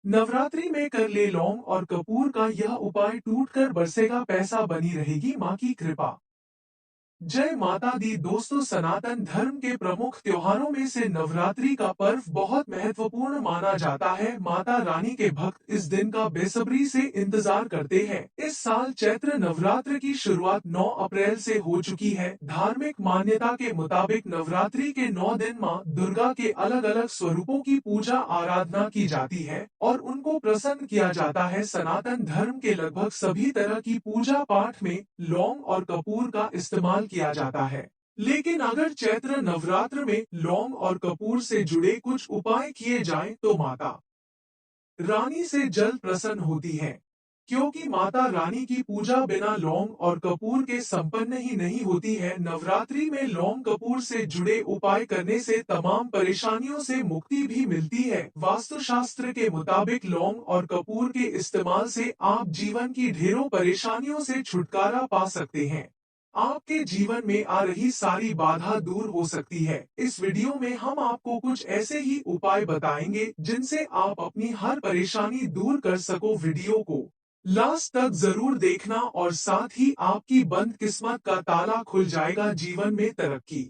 नवरात्रि में कर ले लौंग और कपूर का यह उपाय टूटकर बरसेगा पैसा बनी रहेगी मां की कृपा। जय माता दी दोस्तों, सनातन धर्म के प्रमुख त्योहारों में से नवरात्रि का पर्व बहुत महत्वपूर्ण माना जाता है। माता रानी के भक्त इस दिन का बेसब्री से इंतजार करते हैं। इस साल चैत्र नवरात्र की शुरुआत 9 अप्रैल से हो चुकी है। धार्मिक मान्यता के मुताबिक नवरात्रि के 9 दिन मां दुर्गा के अलग अलग स्वरूपों की पूजा आराधना की जाती है और उनको प्रसन्न किया जाता है। सनातन धर्म के लगभग सभी तरह की पूजा पाठ में लौंग और कपूर का इस्तेमाल किया जाता है। लेकिन अगर चैत्र नवरात्र में लौंग और कपूर से जुड़े कुछ उपाय किए जाएं तो माता रानी से जल्द प्रसन्न होती है। क्योंकि माता रानी की पूजा बिना लौंग और कपूर के संपन्न ही नहीं होती है। नवरात्रि में लौंग कपूर से जुड़े उपाय करने से तमाम परेशानियों से मुक्ति भी मिलती है। वास्तुशास्त्र के मुताबिक लौंग और कपूर के इस्तेमाल से आप जीवन की ढेरों परेशानियों से छुटकारा पा सकते हैं। आपके जीवन में आ रही सारी बाधा दूर हो सकती है। इस वीडियो में हम आपको कुछ ऐसे ही उपाय बताएंगे जिनसे आप अपनी हर परेशानी दूर कर सको। वीडियो को लास्ट तक जरूर देखना और साथ ही आपकी बंद किस्मत का ताला खुल जाएगा। जीवन में तरक्की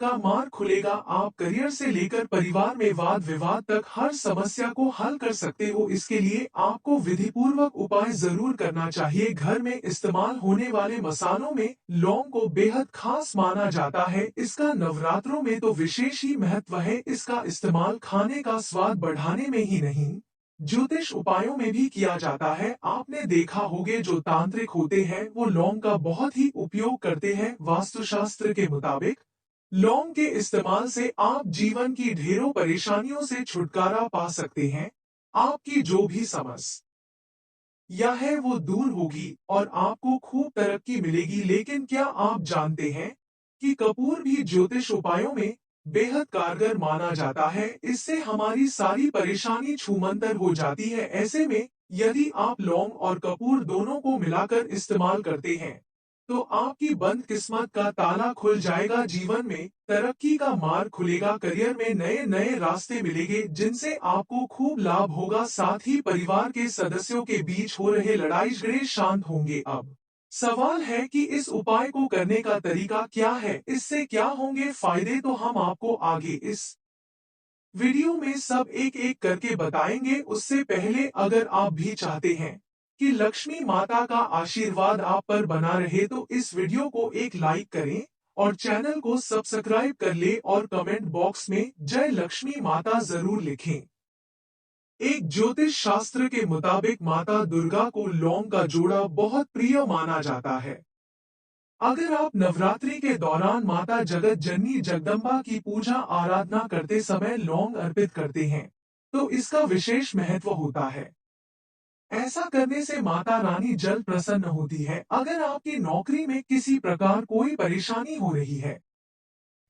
का मार्ग खुलेगा। आप करियर से लेकर परिवार में वाद विवाद तक हर समस्या को हल कर सकते हो। इसके लिए आपको विधिपूर्वक उपाय जरूर करना चाहिए। घर में इस्तेमाल होने वाले मसालों में लौंग को बेहद खास माना जाता है। इसका नवरात्रों में तो विशेष ही महत्व है। इसका इस्तेमाल खाने का स्वाद बढ़ाने में ही नहीं, ज्योतिष उपायों में भी किया जाता है। आपने देखा होगा जो तांत्रिक होते हैं वो लौंग का बहुत ही उपयोग करते हैं। वास्तुशास्त्र के मुताबिक लौंग के इस्तेमाल से आप जीवन की ढेरों परेशानियों से छुटकारा पा सकते हैं। आपकी जो भी समस्या है वो दूर होगी और आपको खूब तरक्की मिलेगी। लेकिन क्या आप जानते हैं कि कपूर भी ज्योतिष उपायों में बेहद कारगर माना जाता है। इससे हमारी सारी परेशानी छूमंतर हो जाती है। ऐसे में यदि आप लौंग और कपूर दोनों को मिलाकर इस्तेमाल करते हैं तो आपकी बंद किस्मत का ताला खुल जाएगा। जीवन में तरक्की का मार्ग खुलेगा। करियर में नए नए रास्ते मिलेंगे जिनसे आपको खूब लाभ होगा। साथ ही परिवार के सदस्यों के बीच हो रहे लड़ाई झगड़े शांत होंगे। अब सवाल है कि इस उपाय को करने का तरीका क्या है, इससे क्या होंगे फायदे, तो हम आपको आगे इस वीडियो में सब एक एक करके बताएंगे। उससे पहले अगर आप भी चाहते हैं कि लक्ष्मी माता का आशीर्वाद आप पर बना रहे तो इस वीडियो को एक लाइक करें और चैनल को सब्सक्राइब कर ले और कमेंट बॉक्स में जय लक्ष्मी माता जरूर लिखें। एक ज्योतिष शास्त्र के मुताबिक माता दुर्गा को लौंग का जोड़ा बहुत प्रिय माना जाता है। अगर आप नवरात्रि के दौरान माता जगत जननी जगदम्बा की पूजा आराधना करते समय लौंग अर्पित करते हैं तो इसका विशेष महत्व होता है। ऐसा करने से माता रानी जल्द प्रसन्न होती है। अगर आपकी नौकरी में किसी प्रकार कोई परेशानी हो रही है,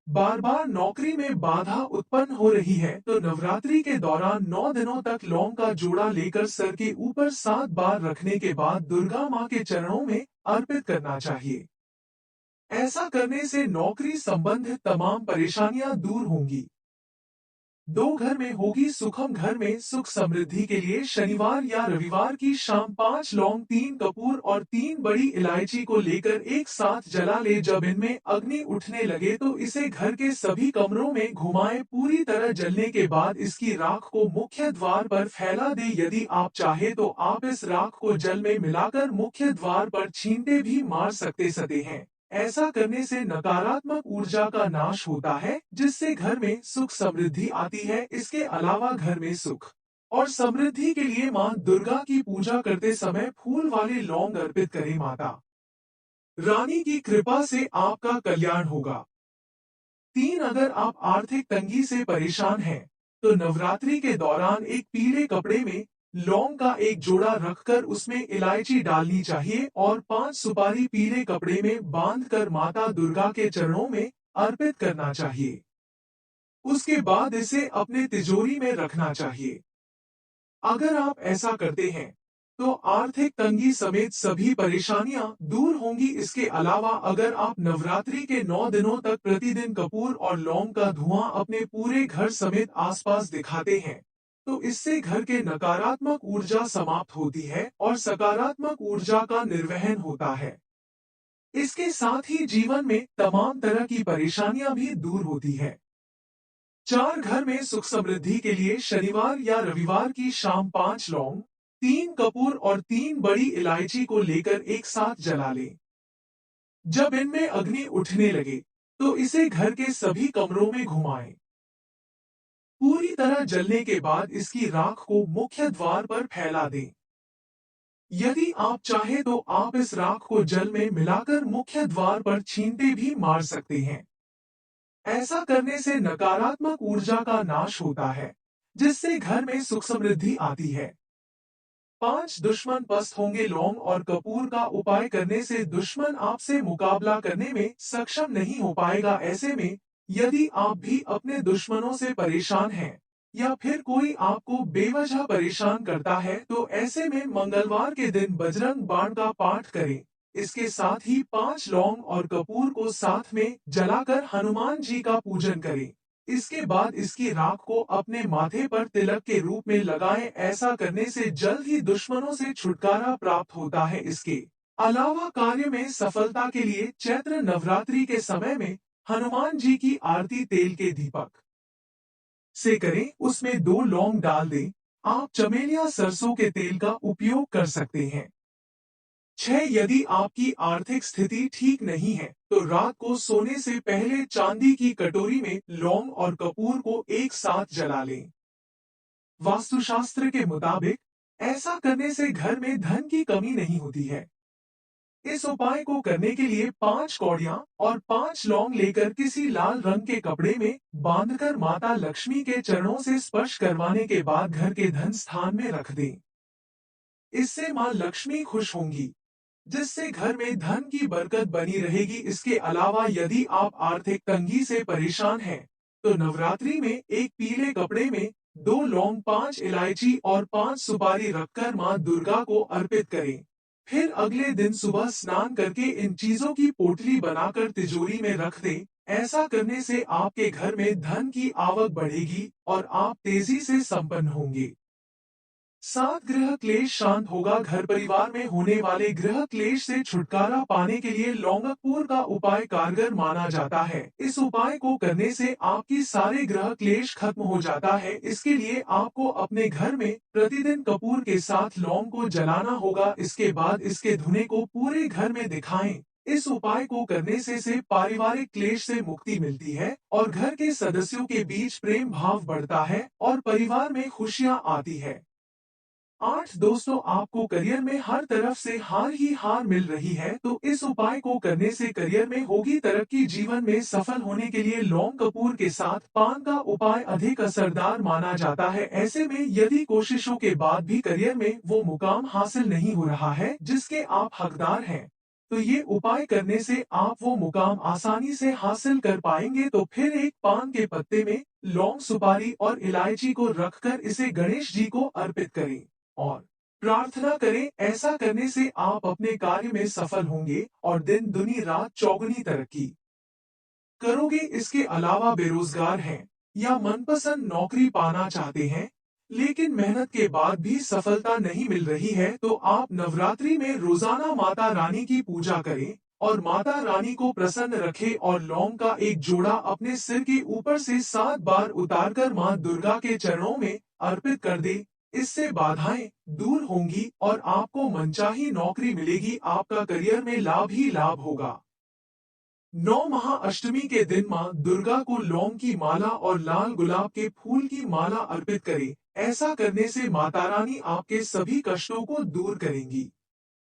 बार बार नौकरी में बाधा उत्पन्न हो रही है, तो नवरात्रि के दौरान 9 दिनों तक लौंग का जोड़ा लेकर सर के ऊपर 7 बार रखने के बाद दुर्गा माँ के चरणों में अर्पित करना चाहिए। ऐसा करने से नौकरी संबंधित तमाम परेशानियां दूर होंगी। दो घर में होगी सुखम। घर में सुख समृद्धि के लिए शनिवार या रविवार की शाम 5 लौंग, 3 कपूर और 3 बड़ी इलायची को लेकर एक साथ जला ले। जब इनमें अग्नि उठने लगे तो इसे घर के सभी कमरों में घुमाएं। पूरी तरह जलने के बाद इसकी राख को मुख्य द्वार पर फैला दे। यदि आप चाहे तो आप इस राख को जल में मिलाकर मुख्य द्वार पर छींटे भी मार सकते हैं। ऐसा करने से नकारात्मक ऊर्जा का नाश होता है जिससे घर में सुख समृद्धि आती है। इसके अलावा घर में सुख और समृद्धि के लिए मां दुर्गा की पूजा करते समय फूल वाले लौंग अर्पित करें। माता रानी की कृपा से आपका कल्याण होगा। 3, अगर आप आर्थिक तंगी से परेशान हैं तो नवरात्रि के दौरान एक पीले कपड़े में लौंग का एक जोड़ा रखकर उसमें इलायची डालनी चाहिए और 5 सुपारी पीले कपड़े में बांधकर माता दुर्गा के चरणों में अर्पित करना चाहिए। उसके बाद इसे अपने तिजोरी में रखना चाहिए। अगर आप ऐसा करते हैं तो आर्थिक तंगी समेत सभी परेशानियां दूर होंगी। इसके अलावा अगर आप नवरात्रि के 9 दिनों तक प्रतिदिन कपूर और लौंग का धुआं अपने पूरे घर समेत आसपास दिखाते हैं तो इससे घर के नकारात्मक ऊर्जा समाप्त होती है और सकारात्मक ऊर्जा का निर्वहन होता है। इसके साथ ही जीवन में तमाम तरह की परेशानियां भी दूर होती है। चार घर में सुख समृद्धि के लिए शनिवार या रविवार की शाम 5 लौंग, 3 कपूर और 3 बड़ी इलायची को लेकर एक साथ जला लें। जब इनमें अग्नि उठने लगे, तो इसे घर के सभी कमरों में घुमाएं। पूरी तरह जलने के बाद इसकी राख को मुख्य द्वार पर फैला दें। यदि आप चाहे तो आप इस राख को जल में मिलाकर मुख्य द्वार पर छींटे भी मार सकते हैं। ऐसा करने से नकारात्मक ऊर्जा का नाश होता है, जिससे घर में सुख समृद्धि आती है। 5 दुश्मन पस्त होंगे। लौंग और कपूर का उपाय करने से दुश्मन आपसे मुकाबला करने में सक्षम नहीं हो पाएगा। ऐसे में यदि आप भी अपने दुश्मनों से परेशान हैं या फिर कोई आपको बेवजह परेशान करता है, तो ऐसे में मंगलवार के दिन बजरंग बाण का पाठ करें। इसके साथ ही 5 लौंग और कपूर को साथ में जलाकर हनुमान जी का पूजन करें। इसके बाद इसकी राख को अपने माथे पर तिलक के रूप में लगाएं। ऐसा करने से जल्द ही दुश्मनों से छुटकारा प्राप्त होता है। इसके अलावा कार्य में सफलता के लिए चैत्र नवरात्रि के समय में हनुमान जी की आरती तेल के दीपक से करें, उसमें 2 लौंग डाल दें। आप चमेलिया सरसों के तेल का उपयोग कर सकते हैं। 6 यदि आपकी आर्थिक स्थिति ठीक नहीं है, तो रात को सोने से पहले चांदी की कटोरी में लौंग और कपूर को एक साथ जला लें। वास्तुशास्त्र के मुताबिक ऐसा करने से घर में धन की कमी नहीं होती है। इस उपाय को करने के लिए 5 कौड़ियां और 5 लौंग लेकर किसी लाल रंग के कपड़े में बांधकर माता लक्ष्मी के चरणों से स्पर्श करवाने के बाद घर के धन स्थान में रख दें। इससे मां लक्ष्मी खुश होंगी, जिससे घर में धन की बरकत बनी रहेगी। इसके अलावा यदि आप आर्थिक तंगी से परेशान हैं, तो नवरात्रि में एक पीले कपड़े में 2 लौंग, 5 इलायची और 5 सुपारी रखकर मां दुर्गा को अर्पित करें। फिर अगले दिन सुबह स्नान करके इन चीजों की पोटली बनाकर तिजोरी में रख दें। ऐसा करने से आपके घर में धन की आवक बढ़ेगी और आप तेजी से संपन्न होंगे। 7 गृह क्लेश शांत होगा। घर परिवार में होने वाले गृह क्लेश से छुटकारा पाने के लिए लौंगकपूर का उपाय कारगर माना जाता है। इस उपाय को करने से आपकी सारे ग्रह क्लेश खत्म हो जाता है। इसके लिए आपको अपने घर में प्रतिदिन कपूर के साथ लौंग को जलाना होगा। इसके बाद इसके धुने को पूरे घर में दिखाएं। इस उपाय को करने से पारिवारिक क्लेश से मुक्ति मिलती है और घर के सदस्यों के बीच प्रेम भाव बढ़ता है और परिवार में खुशियां आती है। 8 दोस्तों, आपको करियर में हर तरफ से हार ही हार मिल रही है, तो इस उपाय को करने से करियर में होगी तरक्की। जीवन में सफल होने के लिए लौंग कपूर के साथ पान का उपाय अधिक असरदार माना जाता है। ऐसे में यदि कोशिशों के बाद भी करियर में वो मुकाम हासिल नहीं हो रहा है जिसके आप हकदार हैं, तो ये उपाय करने से आप वो मुकाम आसानी से हासिल कर पाएंगे। तो फिर एक पान के पत्ते में लौंग, सुपारी और इलायची को रखकर इसे गणेश जी को अर्पित करें और प्रार्थना करें। ऐसा करने से आप अपने कार्य में सफल होंगे और दिन दुनी रात चौगुनी तरक्की करोगे। इसके अलावा बेरोजगार हैं या मनपसंद नौकरी पाना चाहते हैं, लेकिन मेहनत के बाद भी सफलता नहीं मिल रही है, तो आप नवरात्रि में रोजाना माता रानी की पूजा करें और माता रानी को प्रसन्न रखें और लौंग का एक जोड़ा अपने सिर के ऊपर से 7 बार उतारकर मां दुर्गा के चरणों में अर्पित कर दे। इससे बाधाएं दूर होंगी और आपको मनचाही नौकरी मिलेगी। आपका करियर में लाभ ही लाभ होगा। 9 महाअष्टमी के दिन मां दुर्गा को लौंग की माला और लाल गुलाब के फूल की माला अर्पित करें। ऐसा करने से माता रानी आपके सभी कष्टों को दूर करेंगी,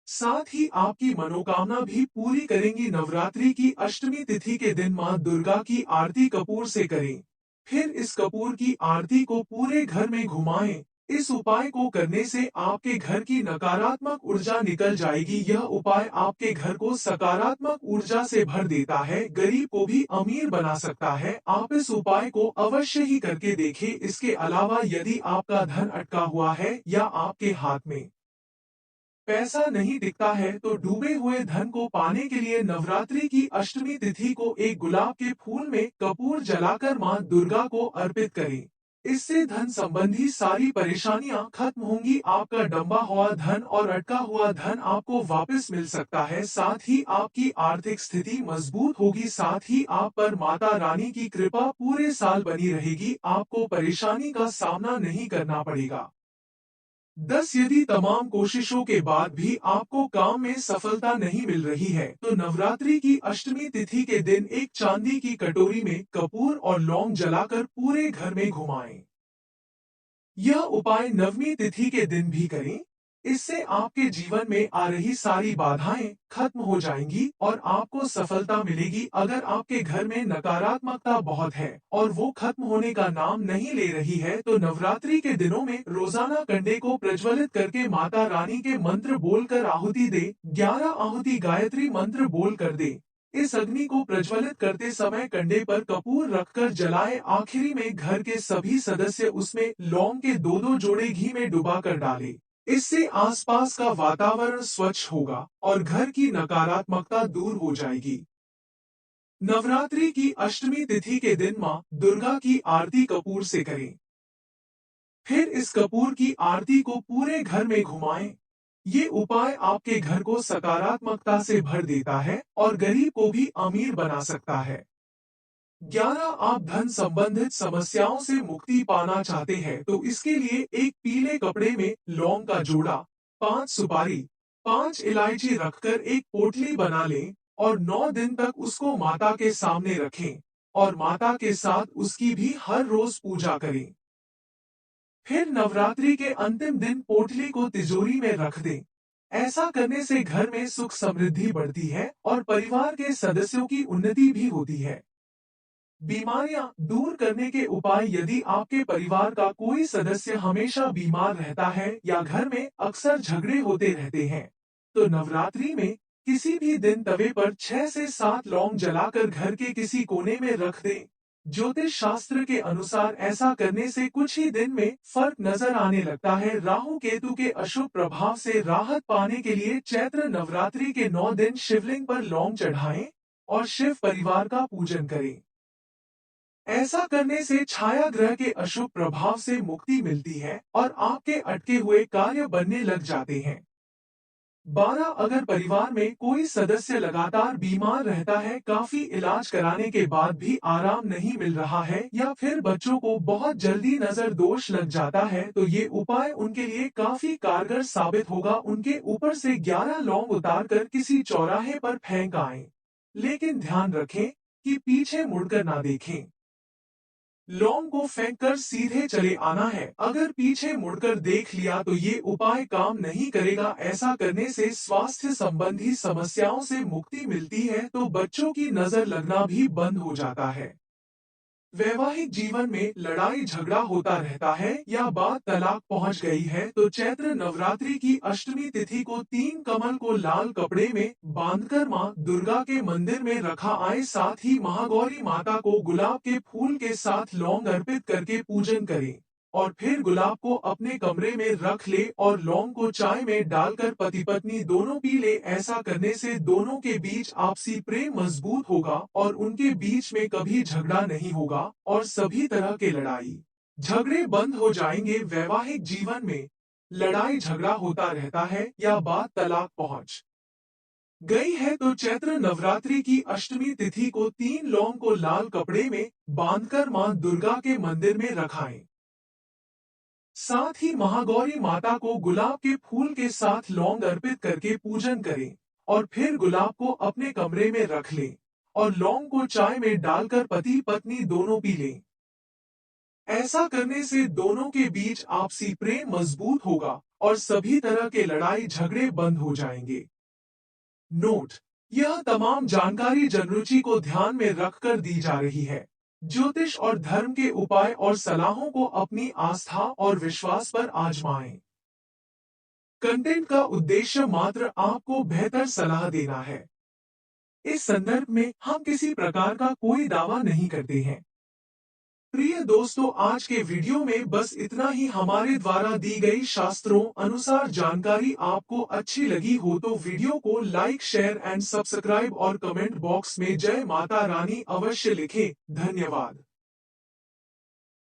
साथ ही आपकी मनोकामना भी पूरी करेंगी। नवरात्रि की अष्टमी तिथि के दिन मां दुर्गा की आरती कपूर से करें। फिर इस कपूर की आरती को पूरे घर में घुमाएं। इस उपाय को करने से आपके घर की नकारात्मक ऊर्जा निकल जाएगी। यह उपाय आपके घर को सकारात्मक ऊर्जा से भर देता है, गरीब को भी अमीर बना सकता है। आप इस उपाय को अवश्य ही करके देखें। इसके अलावा यदि आपका धन अटका हुआ है या आपके हाथ में पैसा नहीं दिखता है, तो डूबे हुए धन को पाने के लिए नवरात्रि की अष्टमी तिथि को एक गुलाब के फूल में कपूर जलाकर मां दुर्गा को अर्पित करें। इससे धन संबंधी सारी परेशानियां खत्म होंगी। आपका डंबा हुआ धन और अटका हुआ धन आपको वापस मिल सकता है। साथ ही आपकी आर्थिक स्थिति मजबूत होगी। साथ ही आप पर माता रानी की कृपा पूरे साल बनी रहेगी। आपको परेशानी का सामना नहीं करना पड़ेगा। 10 यदि तमाम कोशिशों के बाद भी आपको काम में सफलता नहीं मिल रही है, तो नवरात्रि की अष्टमी तिथि के दिन एक चांदी की कटोरी में कपूर और लौंग जलाकर पूरे घर में घुमाएं। यह उपाय नवमी तिथि के दिन भी करें। इससे आपके जीवन में आ रही सारी बाधाएं खत्म हो जाएंगी और आपको सफलता मिलेगी। अगर आपके घर में नकारात्मकता बहुत है और वो खत्म होने का नाम नहीं ले रही है, तो नवरात्रि के दिनों में रोजाना कंडे को प्रज्वलित करके माता रानी के मंत्र बोलकर आहुति दे। 11 आहुति गायत्री मंत्र बोल कर दे। इस अग्नि को प्रज्वलित करते समय कंडे पर कपूर रखकर जलाएं। आखिरी में घर के सभी सदस्य उसमें लौंग के 2-2 जोड़े घी में डुबा कर डालें। इससे आसपास का वातावरण स्वच्छ होगा और घर की नकारात्मकता दूर हो जाएगी। नवरात्रि की अष्टमी तिथि के दिन मां दुर्गा की आरती कपूर से करें। फिर इस कपूर की आरती को पूरे घर में घुमाएं। ये उपाय आपके घर को सकारात्मकता से भर देता है और गरीब को भी अमीर बना सकता है। 11 आप धन संबंधित समस्याओं से मुक्ति पाना चाहते हैं, तो इसके लिए एक पीले कपड़े में लौंग का जोड़ा, 5 सुपारी, 5 इलायची रखकर एक पोटली बना लें और 9 दिन तक उसको माता के सामने रखें और माता के साथ उसकी भी हर रोज पूजा करें। फिर नवरात्रि के अंतिम दिन पोटली को तिजोरी में रख दें। ऐसा करने से घर में सुख समृद्धि बढ़ती है और परिवार के सदस्यों की उन्नति भी होती है। बीमारियां दूर करने के उपाय। यदि आपके परिवार का कोई सदस्य हमेशा बीमार रहता है या घर में अक्सर झगड़े होते रहते हैं, तो नवरात्रि में किसी भी दिन तवे पर 6 से 7 लौंग जलाकर घर के किसी कोने में रख दें। ज्योतिष शास्त्र के अनुसार ऐसा करने से कुछ ही दिन में फर्क नजर आने लगता है। राहु केतु के अशुभ प्रभाव से राहत पाने के लिए चैत्र नवरात्रि के 9 दिन शिवलिंग पर लौंग चढ़ाएं और शिव परिवार का पूजन करें। ऐसा करने से छाया ग्रह के अशुभ प्रभाव से मुक्ति मिलती है और आपके अटके हुए कार्य बनने लग जाते हैं। 12 अगर परिवार में कोई सदस्य लगातार बीमार रहता है, काफी इलाज कराने के बाद भी आराम नहीं मिल रहा है या फिर बच्चों को बहुत जल्दी नजर दोष लग जाता है, तो ये उपाय उनके लिए काफी कारगर साबित होगा। उनके ऊपर से 11 लौंग उतारकर किसी चौराहे पर फेंक आएं। लेकिन ध्यान रखें कि पीछे मुड़कर ना देखें। लौंग को फेंककर सीधे चले आना है। अगर पीछे मुड़कर देख लिया तो ये उपाय काम नहीं करेगा। ऐसा करने से स्वास्थ्य संबंधी समस्याओं से मुक्ति मिलती है, तो बच्चों की नजर लगना भी बंद हो जाता है। वैवाहिक जीवन में लड़ाई झगड़ा होता रहता है या बात तलाक पहुंच गई है, तो चैत्र नवरात्रि की अष्टमी तिथि को 3 कमल को लाल कपड़े में बांधकर मां दुर्गा के मंदिर में रखा आए। साथ ही महागौरी माता को गुलाब के फूल के साथ लौंग अर्पित करके पूजन करें और फिर गुलाब को अपने कमरे में रख ले और लौंग को चाय में डालकर पति पत्नी दोनों पी ले। ऐसा करने से दोनों के बीच आपसी प्रेम मजबूत होगा और उनके बीच में कभी झगड़ा नहीं होगा और सभी तरह के लड़ाई झगड़े बंद हो जाएंगे। वैवाहिक जीवन में लड़ाई झगड़ा होता रहता है या बात तलाक पहुंच गई है, तो चैत्र नवरात्रि की अष्टमी तिथि को 3 लौंग को लाल कपड़े में बांधकर मां दुर्गा के मंदिर में रखाएं। साथ ही महागौरी माता को गुलाब के फूल के साथ लौंग अर्पित करके पूजन करें और फिर गुलाब को अपने कमरे में रख लें और लौंग को चाय में डालकर पति पत्नी दोनों पी लें। ऐसा करने से दोनों के बीच आपसी प्रेम मजबूत होगा और सभी तरह के लड़ाई झगड़े बंद हो जाएंगे। नोट: यह तमाम जानकारी जनरुचि को ध्यान में रखकर दी जा रही है। ज्योतिष और धर्म के उपाय और सलाहों को अपनी आस्था और विश्वास पर आजमाएं। कंटेंट का उद्देश्य मात्र आपको बेहतर सलाह देना है। इस संदर्भ में हम किसी प्रकार का कोई दावा नहीं करते हैं। प्रिय दोस्तों, आज के वीडियो में बस इतना ही। हमारे द्वारा दी गई शास्त्रों अनुसार जानकारी आपको अच्छी लगी हो तो वीडियो को लाइक, शेयर एंड सब्सक्राइब और कमेंट बॉक्स में जय माता रानी अवश्य लिखें। धन्यवाद।